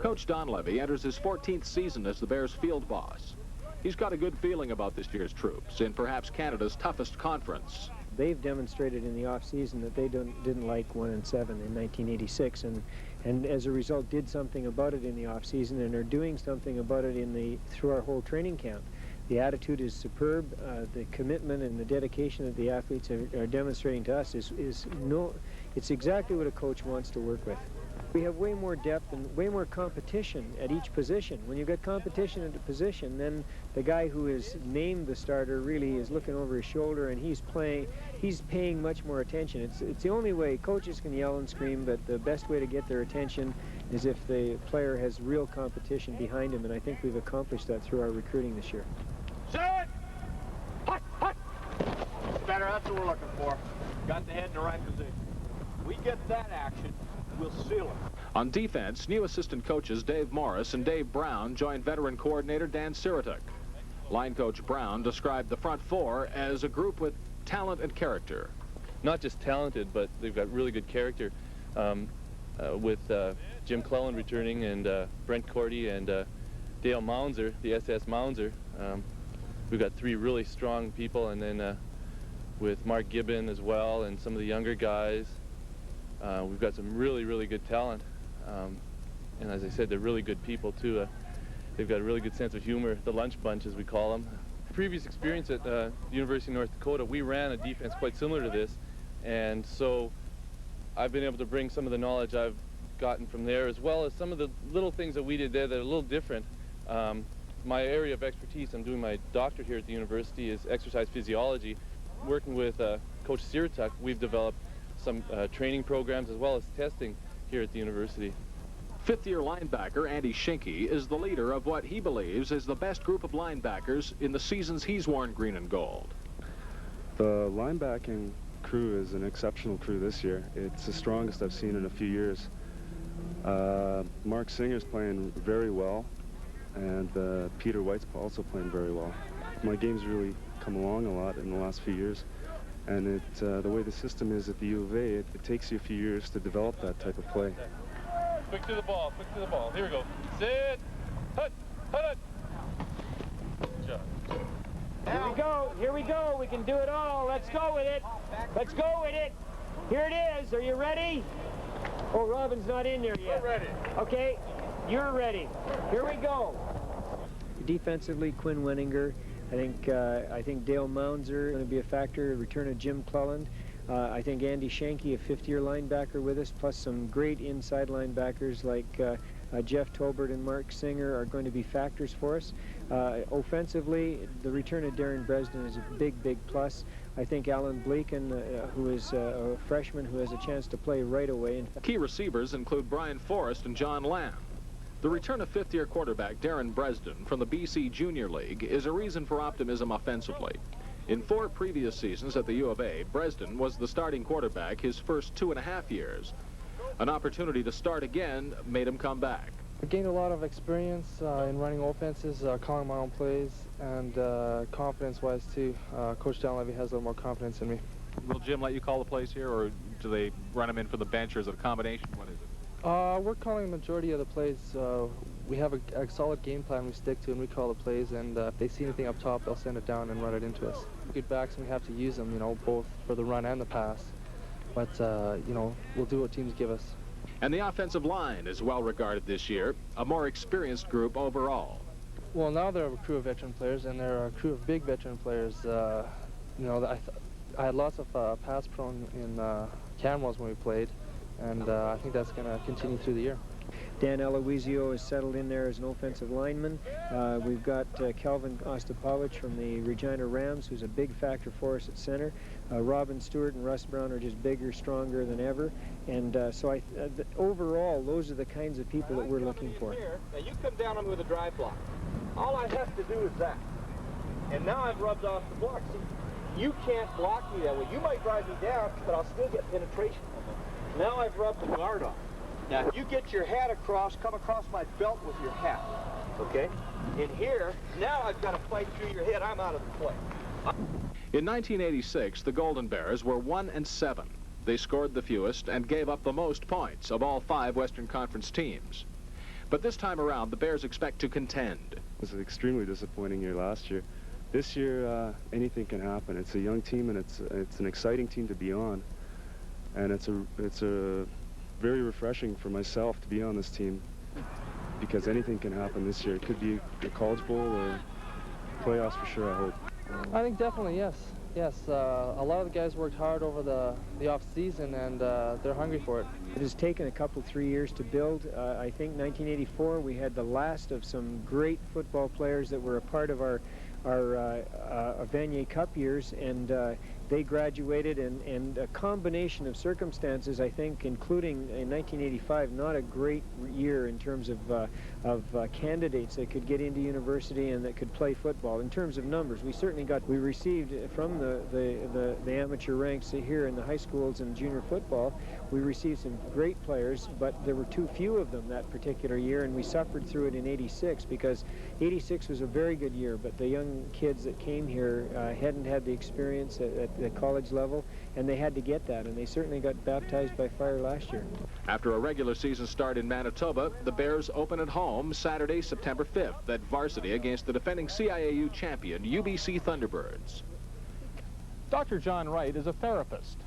Coach Don Levy enters his 14th season as the Bears field boss. He's got a good feeling about this year's troops in perhaps Canada's toughest conference. They've demonstrated in the off-season that they didn't like 1-7 in 1986, and as a result did something about it in the off-season and are doing something about it through our whole training camp. The attitude is superb. The commitment and the dedication that the athletes are demonstrating to us it's exactly what a coach wants to work with. We have way more depth and way more competition at each position. When you've got competition at a position, then the guy who is named the starter really is looking over his shoulder, and he's paying much more attention. It's the only way. Coaches can yell and scream, but the best way to get their attention is if the player has real competition behind him, and I think we've accomplished that through our recruiting this year. Set! Hut! Hut! Better, that's what we're looking for. Got the head in the right position. We get that action, we'll seal it. On defense, new assistant coaches Dave Morris and Dave Brown joined veteran coordinator Dan Sirituk. Line coach Brown described the front four as a group with talent and character. Not just talented, but they've got really good character. With Jim Cleland returning and Brent Cordy and Dale Mounser, the SS Mounser. We've got three really strong people, and then with Mark Gibbon as well and some of the younger guys, we've got some really, really good talent. And as I said, they're really good people too. They've got a really good sense of humor, the lunch bunch as we call them. Previous experience at the University of North Dakota, we ran a defense quite similar to this, and so I've been able to bring some of the knowledge I've gotten from there, as well as some of the little things that we did there that are a little different. My area of expertise, I'm doing my doctorate here at the university, is exercise physiology. Working with Coach Sirituk, we've developed some training programs as well as testing here at the university. Fifth-year linebacker Andy Schinke is the leader of what he believes is the best group of linebackers in the seasons he's worn green and gold. The linebacking crew is an exceptional crew this year. It's the strongest I've seen in a few years. Mark Singer's playing very well, and Peter White's also playing very well. My game's really come along a lot in the last few years, and the way the system is at the UofA, it takes you a few years to develop that type of play. Quick to the ball, quick to the ball. Here we go. Sit! Hut! Hut! Hut! Good job. Here we go, we can do it all. Let's go with it. Let's go with it. Here it is. Are you ready? Oh, Robin's not in there yet. We're ready. Okay, you're ready. Here we go. Defensively, Quinn Wenninger. I think Dale Mounser going to be a factor. Return of Jim Cleland. I think Andy Schinke, a fifth-year linebacker with us, plus some great inside linebackers like Jeff Tolbert and Mark Singer are going to be factors for us. Offensively, the return of Darren Bresden is a big, big plus. I think Alan Bleakin, who is a freshman who has a chance to play right away. Key receivers include Brian Forrest and John Lamb. The return of fifth-year quarterback Darren Bresden from the BC Junior League is a reason for optimism offensively. In 4 previous seasons at the U of A, Bresden was the starting quarterback his first 2.5 years. An opportunity to start again made him come back. I gained a lot of experience in running offenses, calling my own plays, and confidence-wise too. Coach Don Levy has a little more confidence in me. Will Jim let you call the plays here, or do they run him in from the bench, or is it a combination? What is it? We're calling the majority of the plays. We have a solid game plan we stick to, and we call the plays, and if they see anything up top, they'll send it down and run it into us. Good backs, and we have to use them, both for the run and the pass. But, we'll do what teams give us. And the offensive line is well regarded this year, a more experienced group overall. Well, now they're a crew of veteran players, and they're a crew of big veteran players. I had lots of pass prone in Camrose when we played, and I think that's going to continue through the year. Dan Eloizio is settled in there as an offensive lineman. We've got Calvin Ostapovich from the Regina Rams, who's a big factor for us at center. Robin Stewart and Russ Brown are just bigger, stronger than ever. And overall, those are the kinds of people that we're looking for. Now you come down on me with a drive block. All I have to do is that. And now I've rubbed off the block. See, you can't block me that way. You might drive me down, but I'll still get penetration. Now I've rubbed the guard off. Now, if you get your hat across, come across my belt with your hat, okay? In here, now I've got to fight through your head. I'm out of the play. In 1986, the Golden Bears were 1-7. They scored the fewest and gave up the most points of all 5 Western Conference teams. But this time around, the Bears expect to contend. It was an extremely disappointing year last year. This year, anything can happen. It's a young team, and it's an exciting team to be on. And it's a very refreshing for myself to be on this team, because anything can happen this year. It could be a College Bowl or playoffs for sure, I hope. I think definitely, yes. Yes, a lot of the guys worked hard over the off season, and they're hungry for it. It has taken a couple, 3 years to build. I think 1984 we had the last of some great football players that were a part of our Vanier Cup years, and they graduated, and a combination of circumstances, I think, including in 1985, not a great year in terms of candidates that could get into university and that could play football. In terms of numbers, we received from the amateur ranks here in the high schools and junior football, we received some great players, but there were too few of them that particular year, and we suffered through it in '86, because '86 was a very good year, but the young kids that came here hadn't had the experience at the college level, and they had to get that, and they certainly got baptized by fire last year. After a regular season start in Manitoba, the Bears open at home Saturday, September 5th at varsity against the defending CIAU champion UBC Thunderbirds. Dr. John Wright is a therapist.